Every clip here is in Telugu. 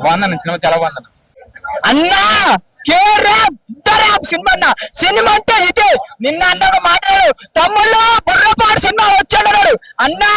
బాగుందన్న సినిమా చాలా బాగుందన్న. అన్నా సినిమా అన్న సినిమా అంటే ఇదే. నిన్న అన్న మాట్లాడు తమ్ముళ్ళు బుర్రపాడు సినిమా వచ్చాడు అన్నా.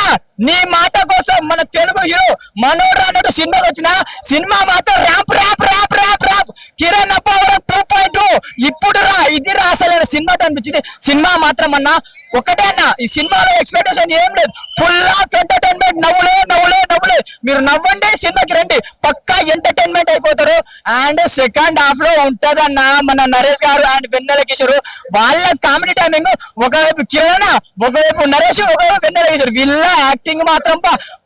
నీ మాట కోసం మన తెలుగు హీరో మనోడు అన్నట్టు సినిమా వచ్చిన సినిమా మాత్రం ramp ramp ramp ramp ramp Kiran Abbavaram 2.2 ఇప్పుడు రా ఇది రా అసలు సినిమా అనిపించింది. సినిమా మాత్రం అన్న ఒకటే అన్న, ఈ సినిమాలో ఎక్స్పెక్టేషన్ ఏం లేదు. ఫుల్ ఆఫ్ ఎంటర్టైన్మెంట్, నవ్వులే నవ్వులే నవ్వులే. మీరు నవ్వండి సినిమాకి రండి, పక్కా ఎంటర్టైన్మెంట్ అయిపోతారు. అండ్ సెకండ్ హాఫ్ లో ఉంటదన్న మన నరేష్ గారు అండ్ వెన్నెల కిషోర్ వాళ్ళ కామెడీ టైమింగ్. ఒకవైపు కిరణ్, ఒకవైపు నరేష్, ఒకవైపు వెన్నెల కిషోర్ వీళ్ళ యాక్టింగ్ మాత్రం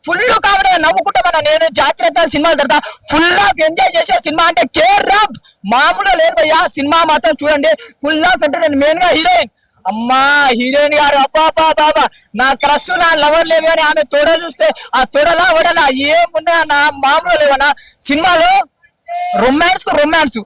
ఫుల్ కామెడీ. నవ్వుకుంటామన్న. నేను జాతీయ సినిమాలు తర్వాత ఫుల్ ఆఫ్ ఎంజాయ్ చేసే సినిమా అంటే కేర్ రాబ్ మామూలుగా లేదు భయ్యా. సినిమా మాత్రం చూడండి ఫుల్ ఆఫ్ ఎంటర్టైన్మెంట్. మెయిన్ గా హీరోయిన్ అమ్మా, హీరోయిన్ గారు అబ్బా బాబా నా క్రష్ నా లవర్ లేదు కానీ ఆమె తోడ చూస్తే ఆ తోడలా ఓడలా ఏమున్నా నా మామూలు లేవన్నా. సినిమాలో రొమాన్స్ కు romance,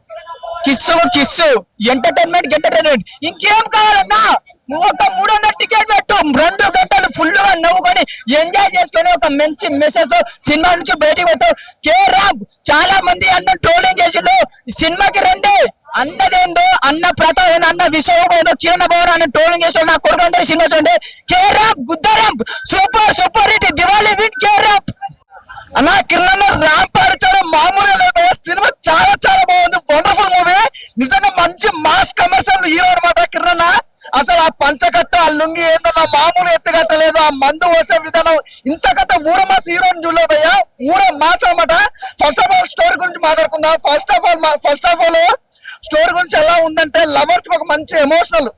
kiss kiss, entertainment entertainment. ఇంకేం కావాలన్నా? నువ్వు ఒక 300 టికెట్ పెట్టు, 2 గంటలు ఫుల్ గా నవ్వుకొని ఎంజాయ్ చేసుకొని ఒక మంచి మెసేజ్ తో సినిమా నుంచి బయటికి పెట్టావు. కే రామ్ చాలా మంది అన్న ట్రోలింగ్ చేసిండు. సినిమాకి రండి అన్నదేందో అన్న ప్రతాప్ అన్న విశ్వభవన్ కిరణ్ భవన్ అన్న ట్రోలింగ్ చేసిన నా కొడుకు అందరి సినిమా చూడండి. కే రామ్ గుద్దరామ్ super super hit Diwali win K ramp అన్న. కిరణ్ రామ్ పాడించాడు మామూలుగా లేదు. సినిమా చాలా చాలా బాగుంది, వండర్ఫుల్ మూవీ. నిజంగా మంచి మాస్ కమర్షియల్ హీరో అనమాట కిరణ్. అసలు ఆ పంచకట్ట ఆ లుంగి ఏంటన్నా మామూలు ఎత్తుకట్టలేదు. ఆ మందు పోసే విధానం ఇంతకంటే ఊర మాస్ హీరోని చూడలేదయ్యా. ఊర మాస్ అనమాట. ఫస్ట్ ఆఫ్ ఆల్ స్టోరీ గురించి మాట్లాడుకుందాం. ఫస్ట్ ఆఫ్ ఆల్ స్టోరీ గురించి ఎలా ఉందంటే లవర్స్ ఒక మంచి ఎమోషనల్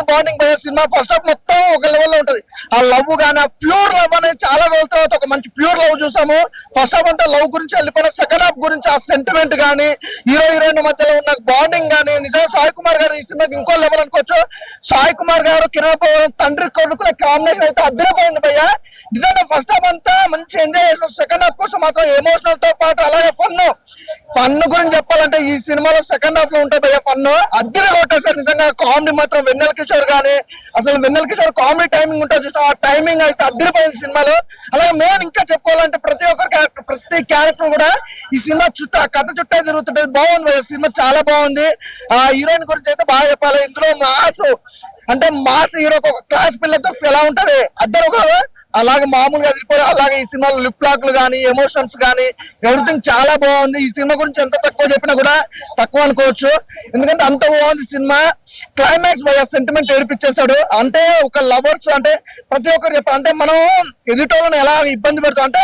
బాండింగ్ పోయే సినిమా. ఫస్ట్ హాఫ్ మొత్తం ఒక లెవెల్ లో ఉంటది. ఆ లవ్ గానీ ఆ ప్యూర్ లవ్ అనేది చాలా రోజుల తర్వాత ఒక మంచి ప్యూర్ లవ్ చూసాము. ఫస్ట్ హాఫ్ అంతా లవ్ గురించి వెళ్ళిపోయిన, సెకండ్ హాఫ్ గురించి ఆ సెంటిమెంట్ గానీ హీరో హీరోయిన్ మధ్యలో ఉన్న బాండింగ్ గానీ నిజంగా సాయి కుమార్ గారు ఈ సినిమాకి ఇంకో లెవెల్ అనుకోవచ్చు. సాయి కుమార్ గారు కిరణ్ భవన్ తండ్రి కొడుకుల కాంబినేషన్ అయితే అద్దరిపోయింది భయ్య. నిజంగా ఫస్ట్ హాఫ్ అంతా మంచి ఎంజాయ్ చేసిన, సెకండ్ హాఫ్ కోసం మాత్రం ఎమోషనల్ తో పాటు అలాగే ఫన్ గురించి చెప్పాలంటే ఈ సినిమాలో సెకండ్ హాఫ్ లో ఉంటాయి భయ్య. ఫన్ అద్దరి కొట్టేసారు నిజంగా. కామెడీ మాత్రం వెన్నెల కిషోర్ గానీ అసలు వెన్నెల కిషోర్ కామెడీ టైమింగ్ ఉంటుంది చూసిన, ఆ టైమింగ్ అయితే అద్దరిపోయింది సినిమాలో. అలాగే మెయిన్ ఇంకా చెప్పుకోవాలంటే ప్రతి ఒక్కరి క్యారెక్టర్, ప్రతి క్యారెక్టర్ కూడా ఈ సినిమా చుట్టూ ఆ కథ చుట్టే తిరుగుతుంటది. బాగుంది సినిమా, చాలా బాగుంది. ఆ హీరోయిన్ గురించి అయితే బాగా చెప్పాలి. ఇందులో మాస్ హీరోకి ఒక క్లాస్ పిల్లతో ఎలా ఉంటది అద్దరు ఒక అలాగే మామూలుగా వెళ్ళిపోయి. అలాగే ఈ సినిమాలో లిప్ లాక్లు కానీ ఎమోషన్స్ కానీ ఎవ్రీథింగ్ చాలా బాగుంది. ఈ సినిమా గురించి ఎంత తక్కువ చెప్పినా కూడా తక్కువ అనుకోవచ్చు, ఎందుకంటే అంత బాగుంది సినిమా. క్లైమాక్స్ బై సెంటిమెంట్ ఏడిపించేశాడు. అంటే ఒక లవర్స్ అంటే ప్రతి ఒక్కరు చెప్పాలి అంటే మనం ఎదుటోళ్ళని ఎలా ఇబ్బంది పెడతాం, అంటే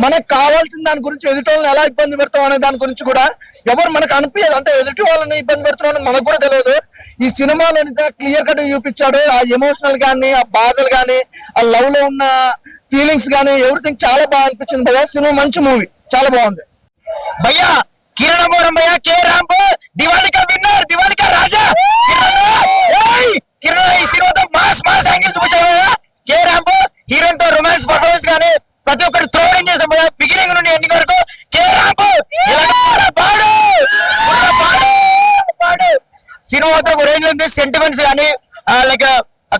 మనకు కావాల్సిన దాని గురించి ఎదుటోళ్ళని ఎలా ఇబ్బంది పెడతాం అనే దాని గురించి కూడా ఎవరు మనకు అనిపించదు. అంటే ఎదుటి వాళ్ళని ఇబ్బంది పెడుతున్నాం మనకు కూడా తెలియదు. ఈ సినిమాలో నిజంగా క్లియర్ కట్ చూపించాడు. ఆ ఎమోషనల్ గానీ, ఆ బాధలు గానీ, ఆ లవ్ లో ఉన్న ఫీలింగ్స్ గానీ ఎవ్రీథింగ్ చాలా బాగా అనిపించింది భయ్యా. సినిమా మంచి మూవీ, చాలా బాగుంది భయ్యా. కిరణ్ భవన్ భయ్యా, కే రామ్ దివాళీ కా విన్నర్, దివాళీ కా రాజా కిరణ్. ఈ సినిమాతో మాస్ యాంగిల్ చూపించాడు భయ్యా. కే రామ్ హీరోయిన్ తో రొమాన్స్ పర్ఫార్మెన్స్ గానీ ప్రతి ఒక్కరు థ్రోయింగ్ చేసాం భయ్యా. బిగినింగ్ నుండి ఎండింగ్ వరకు కే రామ్ సినిమా మాత్రం ఒక రేంజ్ ఉంది. సెంటిమెంట్స్ కానీ లైక్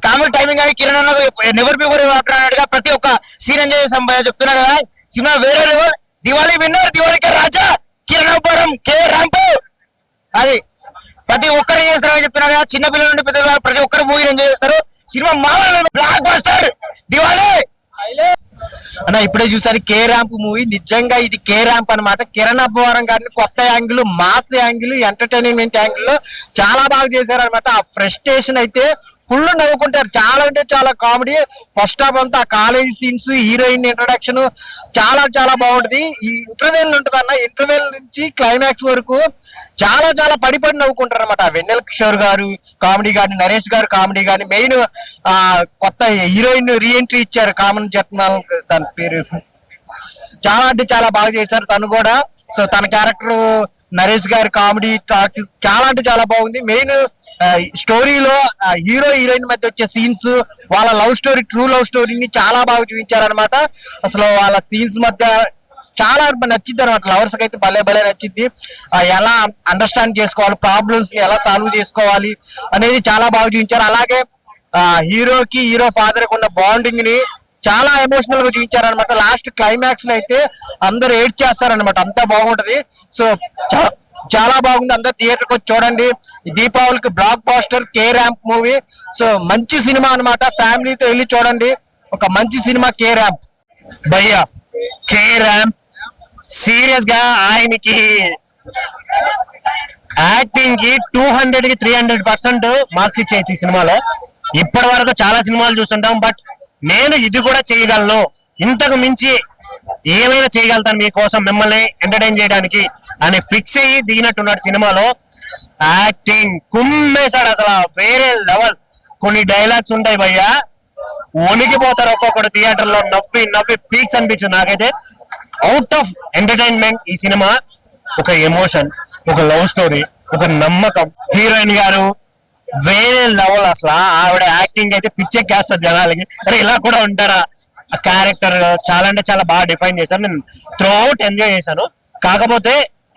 కామెడీ టైమింగ్ కానీ కిరణ్ అన్న నెవర్ బిఫోర్ అన్నట్టుగా ప్రతి ఒక్క సీన్ ఎంజాయ్ చేసాం భయ్యా. చెప్తున్నా కదా సినిమా వేరే లెవెల్. దివాళీ విన్నర్, దివాళీ కా రాజా కిరణ్ భవన్, కే రామ్. అది ప్రతి ఒక్కరు చేస్తారని చెప్తున్నా కదా. చిన్న పిల్లల నుండి పెద్ద ప్రతి ఒక్కరు మూవీ ఎంజాయ్ చేస్తారు. సినిమా మామూలు బ్లాక్ బస్టర్ దివాళీ అన్న. ఇప్పుడే చూసారు కే ర్యాంప్ మూవీ. నిజంగా ఇది కే ర్యాంప్ అనమాట. కిరణ్ అబ్బవరం గారిని కొత్త angle, mass angle, entertainment angle లో చాలా బాగా చేశారు అనమాట. ఆ ఫ్రస్ట్రేషన్ అయితే ఫుల్ నవ్వుకుంటారు. చాలా అంటే చాలా కామెడీ. ఫస్ట్ హాఫ్ అంతా కాలేజీ సీన్స్, హీరోయిన్ ఇంట్రొడక్షన్ చాలా చాలా బాగుంటది. ఈ ఇంటర్వెల్ ఉంటది అన్న, ఇంటర్వెల్ నుంచి క్లైమాక్స్ వరకు చాలా చాలా పడి నవ్వుకుంటారు అనమాట. వెన్నెల కిషోర్ గారు కామెడీ గాని, నరేష్ గారు కామెడీ గాని, మెయిన్ కొత్త హీరోయిన్ రీఎంట్రీ ఇచ్చారు కామన్ జట్నాల్, తన పేరు చాలా అంటే చాలా బాగా చేశారు తను కూడా. సో తన క్యారెక్టర్ నరేష్ గారి కామెడీ చాలా అంటే చాలా బాగుంది. మెయిన్ స్టోరీలో హీరో హీరోయిన్ మధ్య వచ్చే సీన్స్, వాళ్ళ లవ్ స్టోరీ, ట్రూ లవ్ స్టోరీని చాలా బాగా చూపించారనమాట. అసలు వాళ్ళ సీన్స్ మధ్య చాలా నచ్చింది అనమాట. లవర్స్ అయితే భలే నచ్చింది. ఎలా అండర్స్టాండ్ చేసుకోవాలి, ప్రాబ్లమ్స్ ని ఎలా సాల్వ్ చేసుకోవాలి అనేది చాలా బాగా చూపించారు. అలాగే హీరోకి హీరో ఫాదర్ కి ఉన్న బాండింగ్ ని చాలా ఎమోషనల్ గా చూపించారనమాట. లాస్ట్ క్లైమాక్స్ లో అయితే అందరూ ఏడ్ చేస్తారనమాట, అంతా బాగుంటది. సో చాలా బాగుంది, అందరు థియేటర్ కి వచ్చి చూడండి. దీపావళికి blockbuster K ramp movie. So మంచి సినిమా అనమాట, ఫ్యామిలీతో వెళ్ళి చూడండి, ఒక మంచి సినిమా కే ర్యాంప్. భయ్యా కే ర్యాంప్ సీరియస్ గా ఆయనకి యాక్టింగ్ కి 200 కి 300% మార్క్స్ ఇచ్చేది ఈ సినిమాలో. ఇప్పటి వరకు చాలా సినిమాలు చూస్తుంటాం, బట్ నేను ఇది కూడా చేయగలను, ఇంతకు మించి ఏమైనా చేయగలుగుతాను మీకోసం, మిమ్మల్ని ఎంటర్టైన్ చేయడానికి అని ఫిక్స్ అయ్యి దిగినట్టున్నాడు సినిమాలో. యాక్టింగ్ కుమ్మేశాడు అసలు, వేరే లెవెల్. కొన్ని డైలాగ్స్ ఉంటాయి భయ్యా, వణికిపోతారు ఒక్కొక్కడు థియేటర్ లో, నవ్వి నవ్వి పీక్స్ అనిపించింది నాకైతే. అవుట్ ఆఫ్ ఎంటర్టైన్మెంట్ ఈ సినిమా. ఒక ఎమోషన్, ఒక లవ్ స్టోరీ, ఒక నమ్మకం. హీరోయిన్ గారు వేరే లెవెల్ అసలు, ఆవిడ యాక్టింగ్ అయితే పిచ్చెక్కేస్తారు జనాలకి. అరే ఇలా కూడా ఉంటారా, ఆ క్యారెక్టర్ చాలా అంటే చాలా బాగా డిఫైన్ చేశారు. నేను త్రూ అవుట్ ఎంజాయ్ చేశాను. కాకపోతే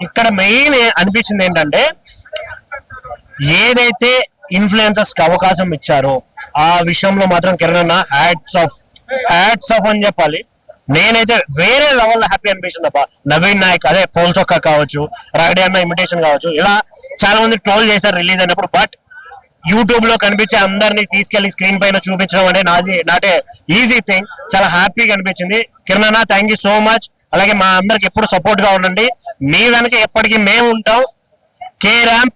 ఇక్కడ మెయిన్ అనిపించింది ఏంటంటే, ఏదైతే ఇన్ఫ్లుయెన్సర్స్ కి అవకాశం ఇచ్చారో ఆ విషయంలో మాత్రం కిరణ్ అన్న హ్యాట్స్ ఆఫ్ అని చెప్పాలి. నేనైతే వేరే లెవెల్ హ్యాపీ అనిపించింది తప్ప. నవీన్ నాయక్ అదే పోల్ చొక్కా కావచ్చు, రాగడే అన్న ఇమిటేషన్ కావచ్చు, ఇలా చాలా మంది ట్రోల్ చేశారు రిలీజ్ అయినప్పుడు. బట్ యూట్యూబ్ లో కనిపించే అందరినీ తీసుకెళ్లి స్క్రీన్ పైన చూపించడం అంటే నాటే ఈజీ థింగ్. చాలా హ్యాపీగా అనిపించింది. కిరణ్ అన్న థ్యాంక్ యూ సో మచ్. అలాగే మా అందరికి ఎప్పుడు సపోర్ట్ గా ఉండండి, మీ వెనక ఎప్పటికీ మేము ఉంటాం. కే ర్యాంప్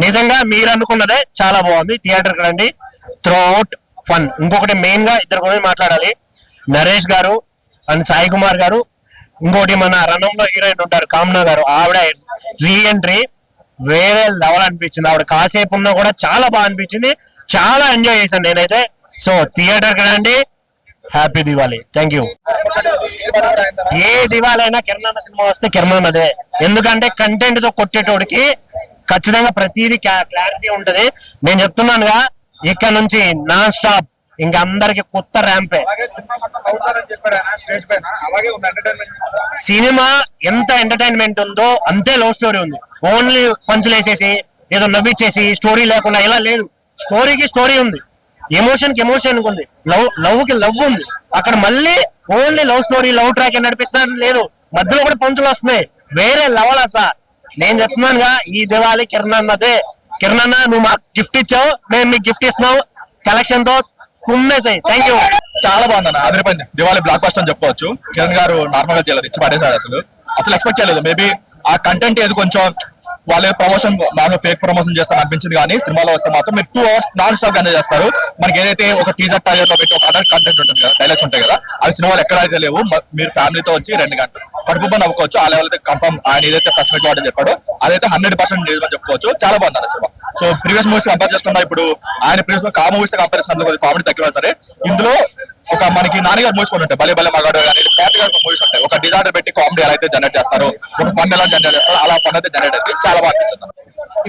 నిజంగా మీరు అనుకున్నదే చాలా బాగుంది. థియేటర్ కి రండి, త్రూ అవుట్ ఫన్. ఇంకొకటి మెయిన్ గా ఇద్దరు గురించి మాట్లాడాలి, నరేష్ గారు అండ్ సాయి కుమార్ గారు. ఇంకోటి మన రణంలో హీరోయిన్ ఉంటారు కామ్నా గారు, ఆవిడ రీ ఎంట్రీ వేరే లెవెల్ అనిపించింది. ఆవిడ కాసేపు ఉన్నా కూడా చాలా బాగా అనిపించింది, చాలా ఎంజాయ్ చేశాను నేనైతే. సో థియేటర్ కి రండి, హ్యాపీ దివాళీ. Thank you. ఏ దివాళీ అయినా కిరణ్ అన్న సినిమా వస్తే కిరణ్ అన్నదే. ఎందుకంటే కంటెంట్ తో కొట్టేటోడికి ఖచ్చితంగా ప్రతిదీ క్లారిటీ ఉంటది. నేను చెప్తున్నానుగా, ఇక్కడ నుంచి నాన్ స్టాప్ ఇంకా అందరికి కొత్త ర్యాంపే. సినిమా ఎంత ఎంటర్టైన్మెంట్ ఉందో అంతే లవ్ స్టోరీ ఉంది. ఓన్లీ పంచులు వేసేసి ఏదో నవ్విచ్చేసి స్టోరీ లేకుండా ఇలా లేదు. స్టోరీకి స్టోరీ ఉంది, ఎమోషన్ కి ఎమోషన్ ఉంది, లవ్ కి లవ్ ఉంది. అక్కడ మళ్ళీ only love story, love track నడిపిస్తున్నారు లేదు, మధ్యలో కూడా పంచులు వస్తున్నాయి. వేరే లెవెల్ అసలు. నేను చెప్తున్నానుగా, ఈ దివాళీ కిరణ్ అన్నదే. కిరణ్ అన్న నువ్వు మాకు గిఫ్ట్ ఇచ్చావు, మేము మీకు గిఫ్ట్ ఇస్తున్నావు కలెక్షన్ తో. కుమ్మేసాయి. Thank you. చాలా బాగుంది అన్న, అదిరిపోయింది. దివాళీ బ్లాక్ బస్టర్ అని చెప్పుకోవచ్చు. కిరణ్ గారు నార్మల్ గా చేయలేదు, ఇచ్చి పడేసాడు. అసలు ఎక్స్పెక్ట్ చేయలేదు. మేబీ ఆ కంటెంట్ ఏది కొంచెం వాళ్ళే ప్రమోషన్ నార్మల్ ఫేక్ ప్రమోషన్ చేస్తారని అనిపించింది, కానీ సినిమాలో వస్తే మాత్రం మీరు 2 hours నాన్ స్టాప్ గా చేస్తారు. మనకి ఏదైతే ఒక టీజర్ ట్రైలర్ లో పెట్టి ఒక అదర్ కంటెంట్ ఉంటుంది కదా, డైలాగ్స్ ఉంటాయి కదా, అవి సినిమాలు ఎక్కడైతే లేవు. మీరు ఫ్యామిలీతో వచ్చి 2 గంటలు కడుపుబ్బా నవ్వుకోవచ్చు. ఆ లెవెల్ అయితే కన్ఫర్మ్. ఆయన ఏదైతే ఫస్ట్ మీట్ వాడని చెప్పాడో అదైతే 100% నిజమని చెప్పుకోవచ్చు. చాలా బాగుంది అన్న cinema. So previous movies compare చేస్తున్నా, ఇప్పుడు ఆయన ప్రీవియస్ మూవీస్ కంపేర్ చేస్తున్నా కామెడీ తక్కువ సరే, ఇందులో ఒక మనకి నాన్నగారు మూవీస్ కూడా ఉంటాయి, భలే భలే మగాడు కానీ మూవీస్ ఉంటాయి. ఒక డిజార్డర్ పెట్టి కామెడీ ఎలా అయితే జనరేట్ చేస్తారో, ఒక ఫన్ ఎలా జనరేట్ చేస్తారో, అలా ఫన్ అయితే జనరేట్ అయితే చాలా బాగా అనిపించింది.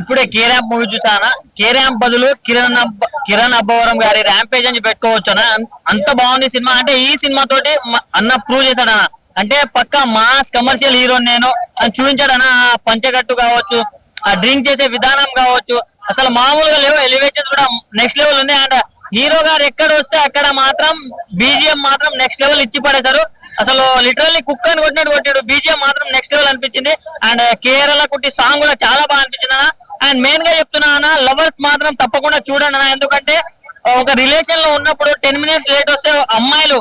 ఇప్పుడే కే ర్యాంప్ మూవీ చూసానా, కే ర్యాంప్ బదులు కిరణ్ అబ్బవరం గారి ర్యాంపేజ్ అని పెట్టుకోవచ్చు అన్న. అంత బాగుంది సినిమా. అంటే ఈ సినిమా తోటి అన్న ప్రూవ్ చేశాడన్న, అంటే పక్క మాస్ కమర్షియల్ హీరో నేను అని చూపించాడన్న. పంచగట్టు కావచ్చు, ఆ డ్రింక్ చేసే విధానం కావచ్చు, అసలు మామూలుగా లేవు. ఎలివేషన్స్ కూడా నెక్స్ట్ లెవెల్ ఉంది. అండ్ హీరో గారు ఎక్కడ వస్తే అక్కడ మాత్రం బీజిఎం మాత్రం నెక్స్ట్ లెవెల్ ఇచ్చి పడేశారు. అసలు లిటరల్లీ కుక్ అని కొట్టినట్టు కొట్టాడు. బీజిఎం మాత్రం నెక్స్ట్ లెవెల్ అనిపించింది. అండ్ కేరళ కుట్టి సాంగ్ కూడా చాలా బాగా అనిపించింది అన్న. అండ్ మెయిన్ గా చెప్తున్నా అన్న, లవర్స్ మాత్రం తప్పకుండా చూడండి అన్న. ఎందుకంటే ఒక రిలేషన్ లో ఉన్నప్పుడు 10 minutes లేట్ వస్తే అమ్మాయిలు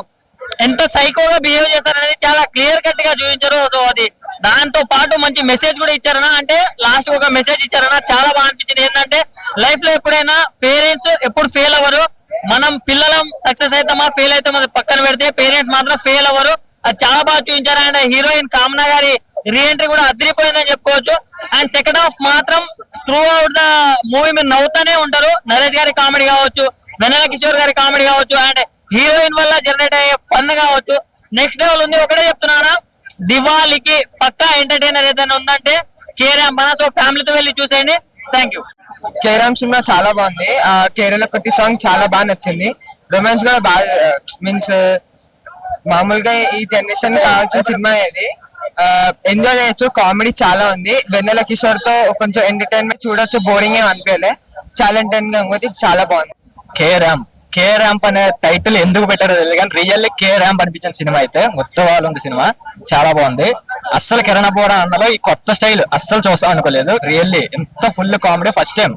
ఎంత సైకోగా బిహేవ్ చేస్తారనేది చాలా క్లియర్ కట్ గా చూపించారు. సో అది దాంతో పాటు మంచి మెసేజ్ కూడా ఇచ్చారనా. అంటే లాస్ట్ ఒక మెసేజ్ ఇచ్చారనా, చాలా బాగా అనిపించింది. ఏంటంటే లైఫ్ లో ఎప్పుడైనా పేరెంట్స్ ఎప్పుడు ఫెయిల్ అవ్వరు, మనం పిల్లలం సక్సెస్ అవుతామా ఫెయిల్ అవుతామా పక్కన పెడితే పేరెంట్స్ మాత్రం ఫెయిల్ అవ్వరు. అది చాలా బాగా చూపించారు. అండ్ హీరోయిన్ కామ్నా గారి రీ ఎంట్రీ కూడా అదిరిపోయిందని చెప్పుకోవచ్చు. అండ్ సెకండ్ హాఫ్ మాత్రం త్రూ అవుట్ ద మూవీ మీరు నవ్వుతూనే ఉంటారు. నరేష్ గారి కామెడీ కావచ్చు, వెన్నెల కిషోర్ గారి కామెడీ కావచ్చు, అండ్ హీరోయిన్ వల్ల జనరేట్ అయ్యే ఫన్ కావచ్చు, నెక్స్ట్ లెవెల్ ఉంది. ఒకటే చెప్తున్నానా, దివాళీకి పక్కా ఎంటర్టైనర్ ఏదైనా ఉందంటే కే ర్యాంప్ అన్న. సో ఫ్యామిలీతో వెళ్ళి చూసేయండి. Thank you. K ramp cinema చాలా బాగుంది. కేరళ కొట్టి సాంగ్ చాలా బాగా నచ్చింది. రొమాన్స్ కూడా బాగా మీన్స్ మామూలుగా ఈ జనరేషన్ కావాల్సిన సినిమా ఇది. ఎంజాయ్ చేయొచ్చు. కామెడీ చాలా ఉంది. వెన్నెల కిషోర్ తో కొంచెం ఎంటర్టైన్మెంట్ చూడొచ్చు, బోరింగ్ ఏం అనిపించలే. చాలా ఎంటర్టైన్ గా ఉంది, చాలా బాగుంది. కే ర్యాంప్ కే ర్యాంప్ అనే టైటిల్ ఎందుకు పెట్టారో తెలియదు కానీ రియల్లీ కే ర్యాంప్ అనిపించిన సినిమా అయితే మొత్తం వాళ్ళు ఉంది సినిమా చాలా బాగుంది. అస్సలు కిరణ్ అబ్బోరా అన్నలో ఈ కొత్త స్టైల్ అస్సలు చూస్తాం అనుకోలేదు. రియల్లీ ఎంత ఫుల్ కామెడీ ఫస్ట్ టైం.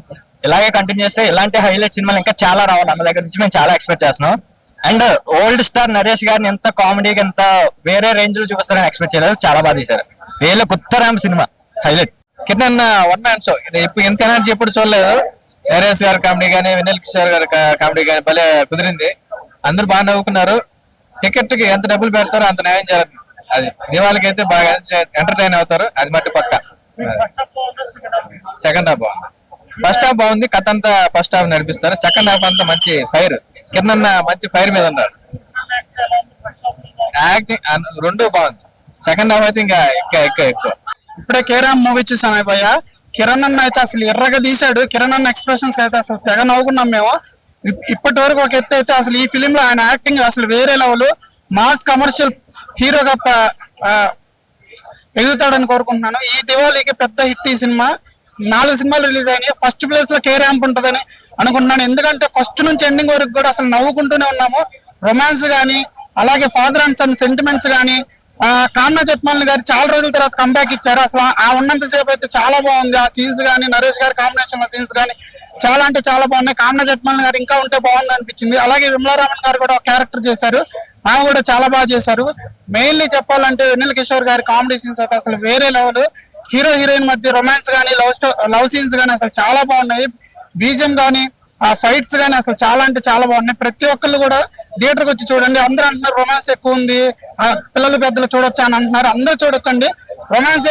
ఇలాగే కంటిన్యూ చేస్తే ఇలాంటి హైలైట్ సినిమాలు ఇంకా చాలా రావాలి అన్న దగ్గర నుంచి మేము చాలా ఎక్స్పెక్ట్ చేస్తున్నాం. అండ్ ఓల్డ్ స్టార్ నరేష్ గారిని ఎంత కామెడీగా ఎంత వేరే రేంజ్ లో చూపిస్తారని ఎక్స్పెక్ట్ చేయలేదు. చాలా బాగా తీశారు. రియల్లీ కొత్త ramp cinema highlight. Kiran one man show ఇప్పుడు ఎంత ఎనర్జీ ఎప్పుడు చూడలేదు. నరేష్ గారి కామెడీ కానీ వెన్నెల కిషోర్ గారి కామెడీ కానీ భలే కుదిరింది. అందరూ బాగా నవ్వుకున్నారు. టికెట్ కి ఎంత డబ్బులు పెడతారో అంత న్యాయం చేయాలి. అది దీవాళికి అయితే బాగా ఎంటర్టైన్ అవుతారు. అది మట్టి పక్క. సెకండ్ హాఫ్ బాగుంది. ఫస్ట్ హాఫ్ బాగుంది. కథ అంతా ఫస్ట్ హాఫ్ నడిపిస్తారు. సెకండ్ హాఫ్ అంతా మంచి ఫైర్. కిరణ్ అన్న మంచి ఫైర్ మీద ఉన్నారు. యాక్టింగ్ రెండు బాగుంది. సెకండ్ హాఫ్ అయితే ఇంకా ఎక్కువ. ఇప్పుడే కేరామ్ మూవీ చూసాం అయిపోయా. కిరణ్ అన్న అయితే అసలు ఎర్రగా తీసాడు. కిరణ్ అన్న ఎక్స్ప్రెషన్స్ అయితే అసలు తెగ నవ్వుకున్నాం మేము. ఇప్పటి వరకు ఒక ఎత్తు అయితే అసలు ఈ ఫిలిం లో ఆయన యాక్టింగ్ అసలు వేరే లెవెల్. మాస్ కమర్షియల్ హీరోగా ఎదుగుతాడని కోరుకుంటున్నాను. ఈ దివాళీకి పెద్ద హిట్ ఈ సినిమా. 4 సినిమాలు రిలీజ్ అయినాయి. ఫస్ట్ ప్లేస్ లో కే ర్యాంప్ ఉంటుందని అనుకుంటున్నాను. ఎందుకంటే ఫస్ట్ నుంచి ఎండింగ్ వరకు కూడా అసలు నవ్వుకుంటూనే ఉన్నాము. రొమాన్స్ గానీ అలాగే ఫాదర్ అండ్ సన్ సెంటిమెంట్స్ గానీ కామ్నా జట్మాల్ గారు చాలా రోజుల తర్వాత కంబ్యాక్ ఇచ్చారు. అసలు ఆ ఉన్నంత సేపు అయితే చాలా బాగుంది. ఆ సీన్స్ గానీ నరేష్ గారి కాంబినేషన్ సీన్స్ గానీ చాలా అంటే చాలా బాగున్నాయి. కామ్నా జట్మాల్ గారు ఇంకా ఉంటే బాగుంది అనిపించింది. అలాగే విమలారామన్ గారు కూడా ఒక క్యారెక్టర్ చేశారు. ఆమె కూడా చాలా బాగా చేశారు. మెయిన్లీ చెప్పాలంటే వెన్నెల కిషోర్ గారి కామెడీ సీన్స్ అయితే అసలు వేరే లెవెల్. హీరో హీరోయిన్ మధ్య రొమాన్స్ గానీ లవ్ సీన్స్ గానీ అసలు చాలా బాగున్నాయి. బీజియం గానీ ఆ ఫైట్స్ గానీ అసలు చాలా అంటే చాలా బాగున్నాయి. ప్రతి ఒక్కళ్ళు కూడా థియేటర్కి వచ్చి చూడండి. అందరూ అంటున్నారు రొమాన్స్ ఎక్కువ ఉంది, పిల్లలు పెద్దలు చూడొచ్చు అని అంటున్నారు. అందరూ చూడొచ్చండి. రొమాన్స్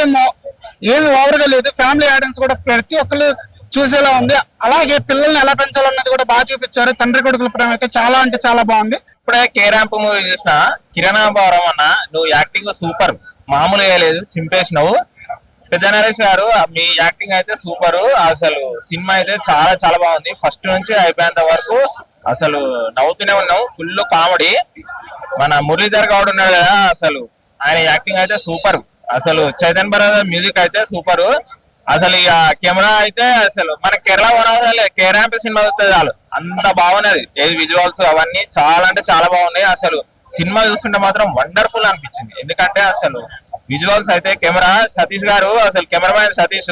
ఏమి ఓవర్గా లేదు. ఫ్యామిలీ ఆడియన్స్ కూడా ప్రతి ఒక్కళ్ళు చూసేలా ఉంది. అలాగే పిల్లల్ని ఎలా పెంచాలన్నది కూడా బాగా చూపించారు. తండ్రి కొడుకుల ప్రేమ అయితే చాలా అంటే చాలా బాగుంది. ఇప్పుడే కే ర్యాంప్ మూవీ చూసిన కిరణ్ అబ్బోరం అన్న నువ్వు యాక్టింగ్ సూపర్. మామూలుగా లేదు, చింపేసినావు. పెద్ద నరేష్ గారు మీ యాక్టింగ్ అయితే సూపర్. అసలు సినిమా అయితే చాలా చాలా బాగుంది. ఫస్ట్ నుంచి అయిపోయేంత వరకు అసలు నవ్వుతూనే ఉన్నాం. Full comedy. మన మురళీధర్ గౌడ్ ఉన్నాడు కదా, అసలు ఆయన యాక్టింగ్ అయితే సూపర్. అసలు చైతన్ భరత్ మ్యూజిక్ అయితే సూపర్. అసలు ఇక కెమెరా అయితే అసలు మన కేరళ వనవసరం కే ర్యాంప్ సినిమా వస్తుంది చాలు, అంత బాగున్నది. ఏది విజువల్స్ అవన్నీ చాలా అంటే చాలా బాగున్నాయి. అసలు సినిమా చూస్తుంటే మాత్రం వండర్ఫుల్ అనిపించింది. ఎందుకంటే అసలు విజువల్స్ అయితే కెమెరా సతీష్ గారు అసలు కెమెరామ్యాన్ సతీష్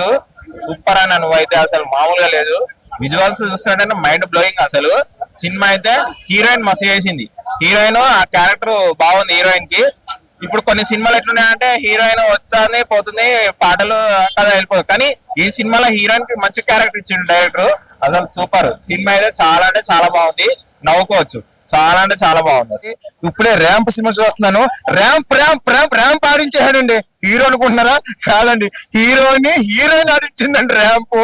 సూపర్ అన్న. నువ్వైతే అసలు మామూలుగా లేదు. విజువల్స్ చూస్తుంటే మైండ్ బ్లోయింగ్. అసలు సినిమా అయితే హీరోయిన్ మస్తు చేసింది. హీరోయిన్ ఆ క్యారెక్టర్ బాగుంది హీరోయిన్ కి. ఇప్పుడు కొన్ని సినిమాలు ఎట్లున్నాయంటే హీరోయిన్ వస్తుంది పోతుంది పాటలు కదా వెళ్ళిపోతుంది. కానీ ఈ సినిమాలో హీరోయిన్ కి మంచి క్యారెక్టర్ ఇచ్చిండు డైరెక్టర్. అసలు సూపర్. సినిమా అయితే చాలా అంటే చాలా బాగుంది. నవ్వుకోవచ్చు. చాలా అంటే చాలా బాగుంది. ఇప్పుడే ర్యాంప్ సినిమా చూస్తున్నాను. ర్యాంప్ ర్యాంప్ ర్యాంప్ ర్యాంప్ ఆడించాడండి. హీరో అనుకుంటున్నారా? కాదండి, హీరోయిన్ ఆడించిందండి ర్యాంప్.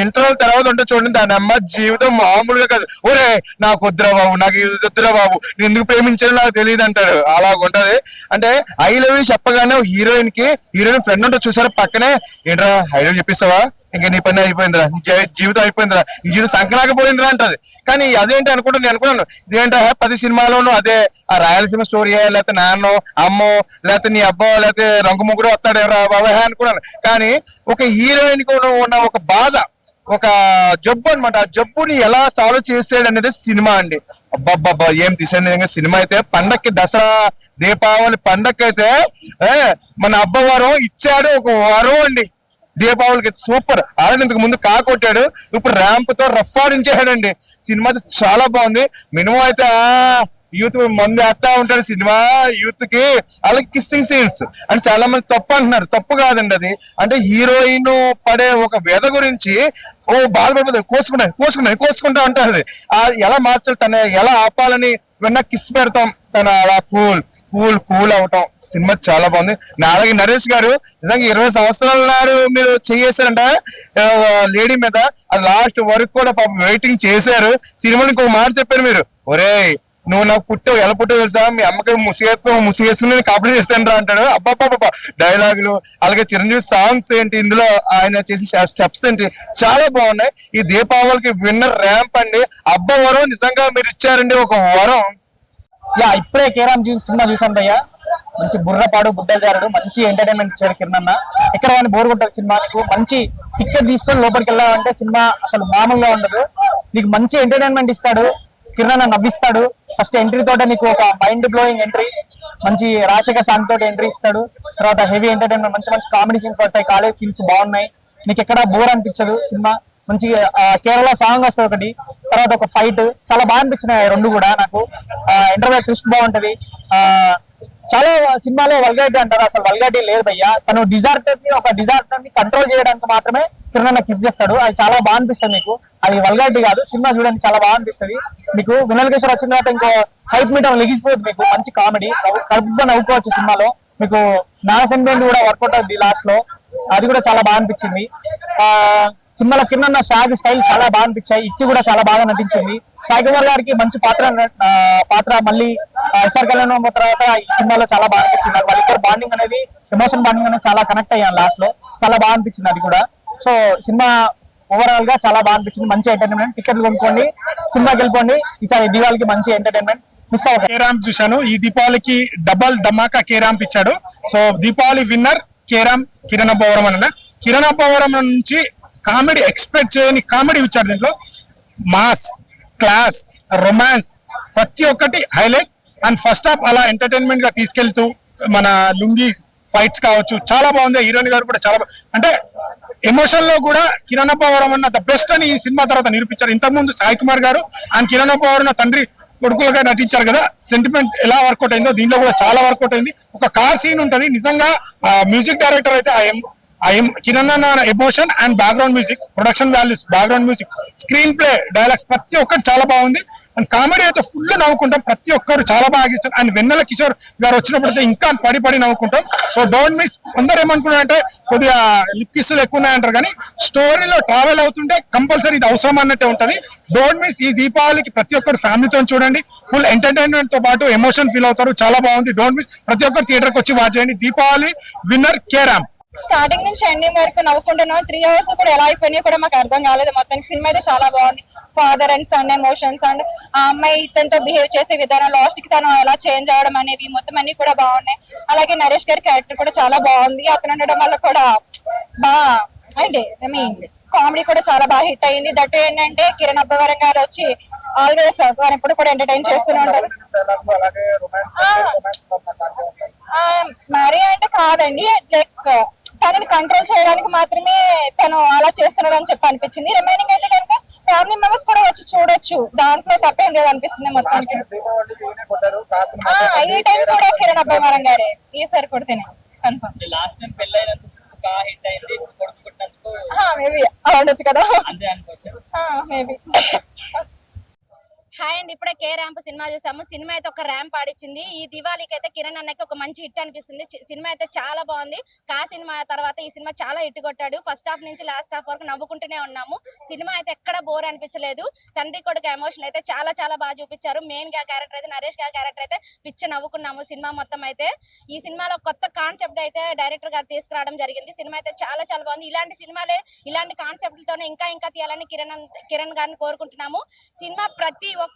ఇంటర్వల్ తర్వాత ఉంటే చూడండి దాని అమ్మ జీవితం మామూలుగా కాదు. ఒరే నాకు వద్దురా బాబు, నాకు ఇది వద్దురా బాబు, నేను ఎందుకు ప్రేమించాలో నాకు తెలియదు అంటాడు. అలాగుంటది. అంటే ఐ లవ్ యూ చెప్పగానే హీరోయిన్ ఫ్రెండ్ ఉంటే చూసారా పక్కనే, ఏంట్రా ఐ లవ్ చెప్పిస్తావా, ఇంకా నీ పని అయిపోయిందిరా, నీ జీవితం అయిపోయిందిరా, నీ జీవితం సంకనాకపోయిందిరా అంటది. కానీ అదేంటి అనుకుంటాను. నేను అనుకున్నాను ఇదేంటా 10 సినిమాలోనూ అదే ఆ రాయలసీమ స్టోరీ, లేకపోతే నాన్నో అమ్మో లేకపోతే నీ అబ్బో లేకపోతే రంగు ముగ్గురు వస్తాడేరా బాబాయ్ అనుకున్నాను. కానీ ఒక హీరోయిన్ కు ఉన్న ఒక బాధ, ఒక జబ్బు అనమాట. ఆ జబ్బుని ఎలా సాల్వ్ చేసాడు అనేది సినిమా అండి. అబ్బాబ్బా ఏం తీసాడు సినిమా అయితే. పండక్కి దసరా దీపావళి పండక్కి అయితే మన అబ్బవారం ఇచ్చాడు ఒక వరం అండి. దీపావళికి సూపర్. ఆల్రెడీ ఇంతకు ముందు కాకొట్టాడు, ఇప్పుడు ర్యాంప్ తో రఫ్ ఆడించాడండి. సినిమా చాలా బాగుంది. మినిమం అయితే యూత్ మంది వేస్తా ఉంటాడు సినిమా యూత్ కి. అలాగే కిస్సింగ్ సీన్స్ అని చాలా మంది తప్పు అంటున్నారు. తప్పు కాదండి అది. అంటే హీరోయిన్ పడే ఒక వ్యధ గురించి బాధపడిపోతుంది. కోసుకుంటా అంటారు. ఎలా మార్చాలి, తన ఎలా ఆపాలని వెన్న కిస్ పెడతాం, తన అలా కూల్ అవటం. సినిమా చాలా బాగుంది. అలాగే నరేష్ గారు నిజంగా 20 సంవత్సరాల నాడు మీరు చేసారంట లేడీ మీద. అది లాస్ట్ వరకు కూడా పాపం వెయిటింగ్ చేశారు. సినిమాని ఇంకొక మాట చెప్పారు మీరు, ఒరే నువ్వు నాకు పుట్టావు, ఎలా పుట్టావు తెలుసా, మీ అమ్మకి ముసిగేసుకుని నేను కాపీ చేస్తాను రా అంటాడు. అబ్బాబ్బా డైలాగులు, అలాగే చిరంజీవి సాంగ్స్ ఏంటి, ఇందులో ఆయన చేసిన స్టెప్స్ ఏంటి చాలా బాగున్నాయి. ఈ దీపావళికి విన్నర్ ర్యాంప్ అండి. అబ్బవరం నిజంగా మీరు ఇచ్చారండి ఒక వరం. ఇప్పుడే కేరామ్ సినిమా చూసాం భయ్యా. మంచి బుర్రపాడు బుడ్డలు జారుడు మంచి ఎంటర్టైన్మెంట్ ఇచ్చాడు కిరణ్ అన్న. ఎక్కడ కానీ బోర్ కొట్టదు సినిమా. నీకు మంచి టికెట్ తీసుకొని లోపలికి వెళ్ళాలంటే సినిమా అసలు మామూలుగా ఉండదు. నీకు మంచి ఎంటర్టైన్మెంట్ ఇస్తాడు. కిరణ్ నవ్విస్తాడు. ఫస్ట్ ఎంట్రీ తోట నీకు ఒక మైండ్ బ్లోయింగ్ ఎంట్రీ, మంచి రాజశేఖర్ సాంగ్ తోటి ఎంట్రీ ఇస్తాడు. తర్వాత హెవీ ఎంటర్టైన్మెంట్, మంచి మంచి కామెడీ సీన్స్ పడతాయి, కాలేజ్ సీన్స్ బాగున్నాయి, నీకు ఎక్కడ బోర్ అనిపించదు సినిమా. మంచి కేరళ సాంగ్ వస్తుంది ఒకటి, తర్వాత ఒక ఫైట్ చాలా బాగా అనిపించినాయి రెండు కూడా నాకు. ఇంటర్వ్యూ ట్విస్ట్ బాగుంటది. చాలా సినిమాలో వల్గారిటీ అంటారు, అసలు వల్గారిటీ లేదు భయ్య. తను డిజార్టర్ ని కంట్రోల్ చేయడానికి మాత్రమే కిరణ్ కిస్ చేస్తాడు, అది చాలా బాగా అనిపిస్తుంది మీకు. అది వల్గారిటీ కాదు, సినిమా చూడండి చాలా బాగా అనిపిస్తుంది మీకు. వినల్ కిషోర్ వచ్చిన తర్వాత ఇంకో హైప్ మీటర్ లెగిపోతుంది మీకు. మంచి కామెడీ, కడుపుగా నవ్వుకోవచ్చు సినిమాలో మీకు. నా సెంటిమెంట్ కూడా వర్కౌట్ అవుతుంది లాస్ట్ లో, అది కూడా చాలా బాగా అనిపించింది. సినిమాలో కిరణ్ స్వాగ్ స్టైల్ చాలా బాగా అనిపించాయి. ఇట్టి కూడా చాలా బాగా నటించింది. సాయి కుమార్ గారికి మంచి పాత్ర మళ్ళీ ఎస్ఆర్ కళ్యాణ్ తర్వాత ఈ సినిమాలో చాలా బాగా అనిపించింది. వాళ్ళిద్దరు బాండింగ్ అనేది, ఎమోషన్ బాండింగ్ అనేది చాలా కనెక్ట్ అయ్యాను లాస్ట్ లో, చాలా బాగా అనిపించింది అది కూడా. సో సినిమా ఓవరాల్ గా చాలా బాగా అనిపించింది. మంచి ఎంటర్టైన్మెంట్, టికెట్లు కొనుక్కోండి, సినిమాకి వెళ్ళిపోండి. ఈసారి దివాళికి మంచి ఎంటర్టైన్మెంట్ మిస్ అవ్వదు. కే ర్యాంప్ చూశాను, ఈ దీపావళికి డబల్ ధమాకా కే ర్యాంప్ ఇచ్చాడు. So Deepavali winner K ramp Kiran Abbavaram అన్న. కిరణ్ అబ్బవరం నుంచి కామెడీ ఎక్స్పెక్ట్ చేయని కామెడీ ఇచ్చాడు. దీంట్లో మాస్, క్లాస్, రొమాన్స్ ప్రతి ఒక్కటి హైలైట్. అండ్ ఫస్ట్ హాఫ్ అలా ఎంటర్టైన్మెంట్ గా తీసుకెళ్తూ మన లుంగి ఫైట్స్ కావచ్చు చాలా బాగుంది. హీరోయిన్ గారు కూడా చాలా అంటే ఎమోషన్ లో కూడా కిరణ్ అబ్బవరం అన్న ద బెస్ట్ అని ఈ సినిమా తర్వాత నిరూపించారు. ఇంతకుముందు సాయి కుమార్ గారు అండ్ కిరణ్ అబ్బవరం తండ్రి కొడుకులుగా నటించారు కదా, సెంటిమెంట్ ఎలా వర్కౌట్ అయిందో దీంట్లో కూడా చాలా వర్కౌట్ అయింది. ఒక కార్ సీన్ ఉంటది, నిజంగా మ్యూజిక్ డైరెక్టర్ అయితే కిరణ్ అన్న emotion and background music, production values, background music, screen play, dialogues ప్రతి ఒక్కటి చాలా బాగుంది. అండ్ కామెడీ అయితే ఫుల్ నవ్వుకుంటాం, ప్రతి ఒక్కరు చాలా బాగా ఇచ్చారు. అండ్ వెన్నెల కిషోర్ గారు వచ్చినప్పుడైతే ఇంకా పడి నవ్వుకుంటాం. So don't miss. అందరు ఏమనుకున్నారంటే కొద్దిగా లిప్ కిస్సులు ఎక్కువ ఉన్నాయంటారు, కానీ స్టోరీలో ట్రావెల్ అవుతుంటే కంపల్సరీ ఇది అవసరం అన్నట్టే ఉంటది. Don't miss. ఈ దీపావళికి ప్రతి ఒక్కరు ఫ్యామిలీతో చూడండి, ఫుల్ ఎంటర్టైన్మెంట్ తో పాటు ఎమోషన్ ఫీల్ అవుతారు, చాలా బాగుంది. Don't miss. ప్రతి ఒక్కరు థియేటర్కి వచ్చి వాచ్ చేయండి. Deepavali winner K ramp. Starting నుంచి ఎండింగ్ వరకు నవ్వుకుంటున్నాం. 3 hours కూడా ఎలా అయిపోయినాయి కూడా మాకు అర్థం కాలేదు. మొత్తానికి సినిమా అయితే చాలా బాగుంది. Father and son emotions and ఆ అమ్మాయి ఇతనితో బిహేవ్ చేసే విధానం, లాస్ట్ కి తను ఎలా చేంజ్ అవ్వడం అనేవి మొత్తం అన్ని కూడా బాగున్నాయి. అలాగే నరేష్ గారి క్యారెక్టర్ కూడా చాలా బాగుంది. అతను ఉండడం వల్ల కూడా బాగా అంటే కామెడీ కూడా చాలా బాగా హిట్ అయింది. దట్టు ఏంటంటే కిరణ్ అబ్బవరం గారు వచ్చి ఆల్వేస్ తను ఎప్పుడు కూడా ఎంటర్టైన్ చేస్తూనే ఉంటారు. మరి అంటే కాదండి, లైక్ తనని కంట్రోల్ చేయడానికి మాత్రమే తను అలా చేస్తున్నాడు అని చెప్పి అనిపించింది. రిమైనింగ్ అయితే కనుక ఫ్యామిలీ మెంబర్స్ కూడా వచ్చి చూడొచ్చు, దాంట్లో తప్పేం లేదు అనిపిస్తుంది మొత్తానికి. ఈ టైం కూడా కిరణ్ అబ్బవరం గారే ఈసారి కొడితేనే కన్ఫర్మ్. మేబీ ఉండొచ్చు కదా, మేబీ. హాయ్ అండి, ఇప్పుడే కే ర్యాంప్ సినిమా చూసాము. సినిమా అయితే ఒక ర్యాంప్ ఆడిచ్చింది. ఈ దివాళీకి అయితే కిరణ్ అన్నకి ఒక మంచి హిట్ అనిపిస్తుంది. సినిమా అయితే చాలా బాగుంది. కా సినిమా తర్వాత ఈ సినిమా చాలా హిట్ కొట్టాడు. ఫస్ట్ హాఫ్ నుంచి లాస్ట్ హాఫ్ వరకు నవ్వుకుంటూనే ఉన్నాము. సినిమా అయితే ఎక్కడ బోర్ అనిపించలేదు. తండ్రి కొడుకు ఎమోషన్ అయితే చాలా చాలా బాగా చూపించారు. మెయిన్ గా క్యారెక్టర్ అయితే నరేష్ గారి క్యారెక్టర్ అయితే పిచ్చి నవ్వుకున్నాము సినిమా మొత్తం అయితే. ఈ సినిమాలో కొత్త కాన్సెప్ట్ అయితే డైరెక్టర్ గారు తీసుకురావడం జరిగింది. సినిమా అయితే చాలా చాలా బాగుంది. ఇలాంటి సినిమాలే, ఇలాంటి కాన్సెప్ట్లతోనే ఇంకా తీయాలని కిరణ్ గారిని కోరుకుంటున్నాము. సినిమా ప్రతి ఒక్క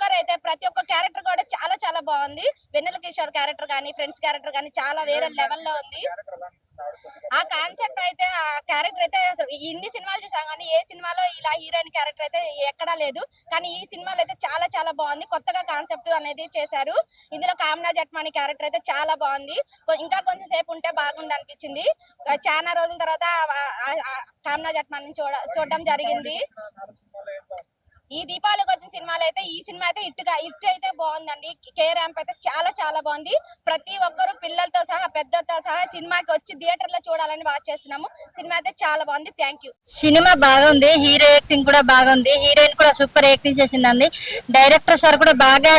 క్యారెక్టర్ కూడా చాలా చాలా బాగుంది. వెన్నెల కిషోర్ క్యారెక్టర్ గానీ, ఫ్రెండ్స్ క్యారెక్టర్ గానీ చాలా వేరే లెవెల్లో ఉంది. ఆ కాన్సెప్ట్ అయితే, ఆ క్యారెక్టర్ అయితే ఇన్ని సినిమాలు చూసాం కానీ ఏ సినిమాలో ఇలా హీరోయిన్ క్యారెక్టర్ అయితే ఎక్కడా లేదు. కానీ ఈ సినిమాలో అయితే చాలా చాలా బాగుంది. కొత్తగా కాన్సెప్ట్ అనేది చేశారు. ఇందులో కామ్నా జట్మాని క్యారెక్టర్ అయితే చాలా బాగుంది. ఇంకా కొంచెం సేపు ఉంటే బాగుంది అనిపించింది. చాలా రోజుల తర్వాత కామ్నా జట్మాని చూడడం జరిగింది. ఈ దీపావళికి వచ్చిన సినిమాలు అయితే ఈ సినిమా అయితే హిట్ అయితే బాగుందండి. కే ర్యాంప్ అయితే చాలా చాలా బాగుంది. ప్రతి ఒక్కరు పిల్లలతో సహా పెద్దలతో సహా సినిమాకి వచ్చి థియేటర్ లో చూడాలని వాచ్ చేస్తున్నాము. సినిమా అయితే చాలా బాగుంది. Thank you. సినిమా బాగుంది. హీరో యాక్టింగ్ కూడా బాగుంది. హీరోయిన్ కూడా సూపర్ యాక్టింగ్ చేసిందండి. డైరెక్టర్ సార్ కూడా బాగా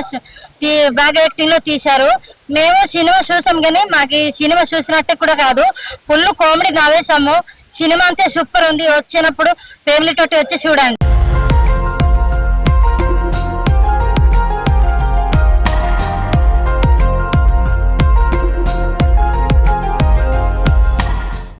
యాక్టింగ్ లో తీశారు. మేము సినిమా చూసాం కానీ మాకు ఈ సినిమా చూసినట్టే కూడా కాదు, ఫుల్ కామెడీ నవ్వేసాము. సినిమా అంతే సూపర్ ఉంది. వచ్చినప్పుడు ఫ్యామిలీ తోటి వచ్చి చూడండి.